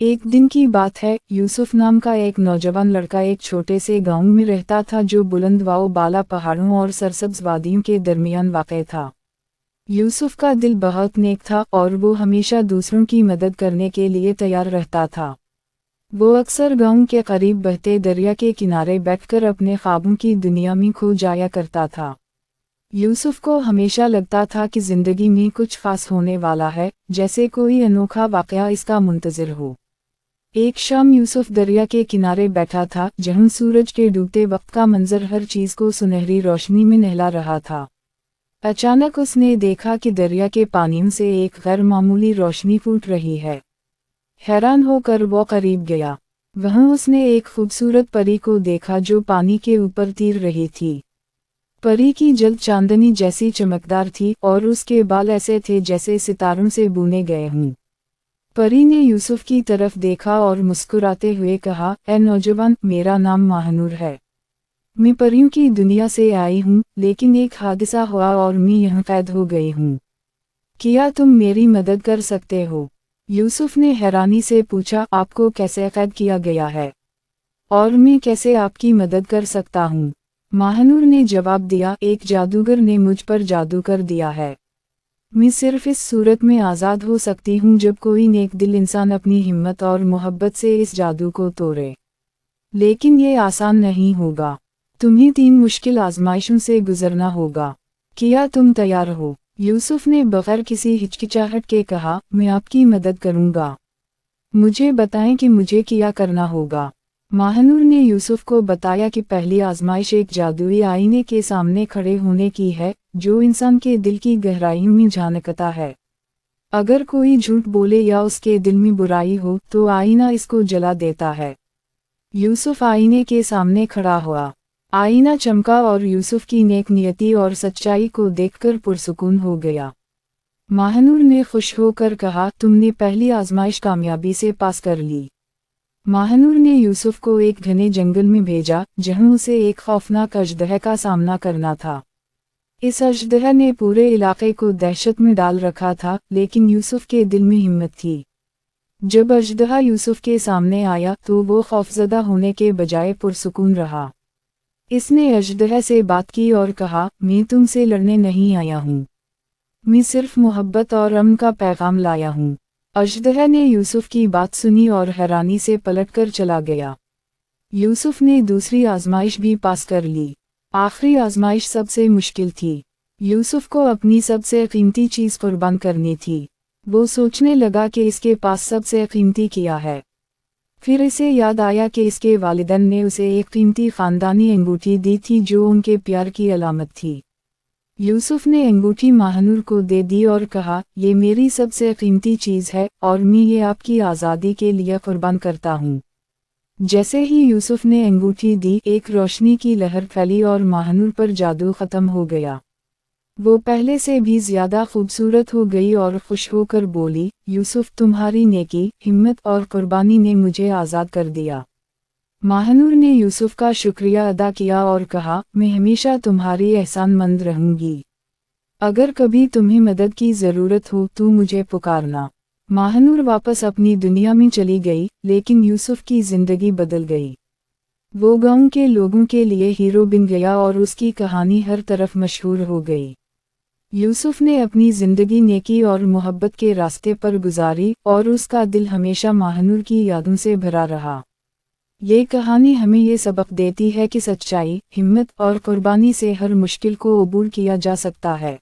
ایک دن کی بات ہے، یوسف نام کا ایک نوجوان لڑکا ایک چھوٹے سے گاؤں میں رہتا تھا جو بلند و بالا پہاڑوں اور سرسبز وادیوں کے درمیان واقع تھا۔ یوسف کا دل بہت نیک تھا اور وہ ہمیشہ دوسروں کی مدد کرنے کے لیے تیار رہتا تھا۔ وہ اکثر گاؤں کے قریب بہتے دریا کے کنارے بیٹھ کر اپنے خوابوں کی دنیا میں کھو جایا کرتا تھا۔ یوسف کو ہمیشہ لگتا تھا کہ زندگی میں کچھ خاص ہونے والا ہے، جیسے کوئی انوکھا واقعہ اس کا منتظر ہو۔ ایک شام یوسف دریا کے کنارے بیٹھا تھا، جہاں سورج کے ڈوبتے وقت کا منظر ہر چیز کو سنہری روشنی میں نہلا رہا تھا۔ اچانک اس نے دیکھا کہ دریا کے پانیوں سے ایک غیر معمولی روشنی پھوٹ رہی ہے۔ حیران ہو کر وہ قریب گیا۔ وہاں اس نے ایک خوبصورت پری کو دیکھا جو پانی کے اوپر تیر رہی تھی۔ پری کی جلد چاندنی جیسی چمکدار تھی اور اس کے بال ایسے تھے جیسے ستاروں سے بونے گئے ہوں۔ پری نے یوسف کی طرف دیکھا اور مسکراتے ہوئے کہا، اے نوجوان، میرا نام ماہنور ہے۔ میں پریوں کی دنیا سے آئی ہوں، لیکن ایک حادثہ ہوا اور میں یہاں قید ہو گئی ہوں۔ کیا تم میری مدد کر سکتے ہو؟ یوسف نے حیرانی سے پوچھا، آپ کو کیسے قید کیا گیا ہے؟ اور میں کیسے آپ کی مدد کر سکتا ہوں؟ ماہنور نے جواب دیا، ایک جادوگر نے مجھ پر جادو کر دیا ہے۔ میں صرف اس صورت میں آزاد ہو سکتی ہوں جب کوئی نیک دل انسان اپنی ہمت اور محبت سے اس جادو کو توڑے۔ لیکن یہ آسان نہیں ہوگا۔ تمہیں 3 مشکل آزمائشوں سے گزرنا ہوگا۔ کیا تم تیار ہو؟ یوسف نے بغیر کسی ہچکچاہٹ کے کہا، میں آپ کی مدد کروں گا۔ مجھے بتائیں کہ مجھے کیا کرنا ہوگا۔ ماہنور نے یوسف کو بتایا کہ پہلی آزمائش ایک جادوئی آئینے کے سامنے کھڑے ہونے کی ہے، جو انسان کے دل کی گہرائیوں میں جھانکتا ہے۔ اگر کوئی جھوٹ بولے یا اس کے دل میں برائی ہو تو آئینہ اس کو جلا دیتا ہے۔ یوسف آئینے کے سامنے کھڑا ہوا۔ آئینہ چمکا اور یوسف کی نیک نیتی اور سچائی کو دیکھ کر پرسکون ہو گیا۔ ماہنور نے خوش ہو کر کہا، تم نے پہلی آزمائش کامیابی سے پاس کر لی۔ ماہنور نے یوسف کو ایک گھنے جنگل میں بھیجا، جہاں اسے ایک خوفناک اژدہا کا سامنا کرنا تھا۔ اس اژدہا نے پورے علاقے کو دہشت میں ڈال رکھا تھا، لیکن یوسف کے دل میں ہمت تھی۔ جب اژدہا یوسف کے سامنے آیا تو وہ خوفزدہ ہونے کے بجائے پرسکون رہا۔ اس نے اژدہا سے بات کی اور کہا، میں تم سے لڑنے نہیں آیا ہوں۔ میں صرف محبت اور امن کا پیغام لایا ہوں۔ اژدہا نے یوسف کی بات سنی اور حیرانی سے پلٹ کر چلا گیا۔ یوسف نے دوسری آزمائش بھی پاس کر لی۔ آخری آزمائش سب سے مشکل تھی۔ یوسف کو اپنی سب سے قیمتی چیز قربان کرنی تھی۔ وہ سوچنے لگا کہ اس کے پاس سب سے قیمتی کیا ہے۔ پھر اسے یاد آیا کہ اس کے والدین نے اسے ایک قیمتی خاندانی انگوٹھی دی تھی جو ان کے پیار کی علامت تھی۔ یوسف نے انگوٹھی ماہنور کو دے دی اور کہا، یہ میری سب سے قیمتی چیز ہے اور میں یہ آپ کی آزادی کے لیے قربان کرتا ہوں۔ جیسے ہی یوسف نے انگوٹھی دی، ایک روشنی کی لہر پھیلی اور ماہنور پر جادو ختم ہو گیا۔ وہ پہلے سے بھی زیادہ خوبصورت ہو گئی اور خوش ہو کر بولی، یوسف، تمہاری نیکی، ہمت اور قربانی نے مجھے آزاد کر دیا۔ ماہنور نے یوسف کا شکریہ ادا کیا اور کہا، میں ہمیشہ تمہاری احسان مند رہوں گی۔ اگر کبھی تمہیں مدد کی ضرورت ہو تو مجھے پکارنا۔ ماہنور واپس اپنی دنیا میں چلی گئی، لیکن یوسف کی زندگی بدل گئی۔ وہ گاؤں کے لوگوں کے لیے ہیرو بن گیا اور اس کی کہانی ہر طرف مشہور ہو گئی۔ یوسف نے اپنی زندگی نیکی اور محبت کے راستے پر گزاری اور اس کا دل ہمیشہ ماہنور کی یادوں سے بھرا رہا۔ یہ کہانی ہمیں یہ سبق دیتی ہے کہ سچائی، ہمت اور قربانی سے ہر مشکل کو عبور کیا جا سکتا ہے۔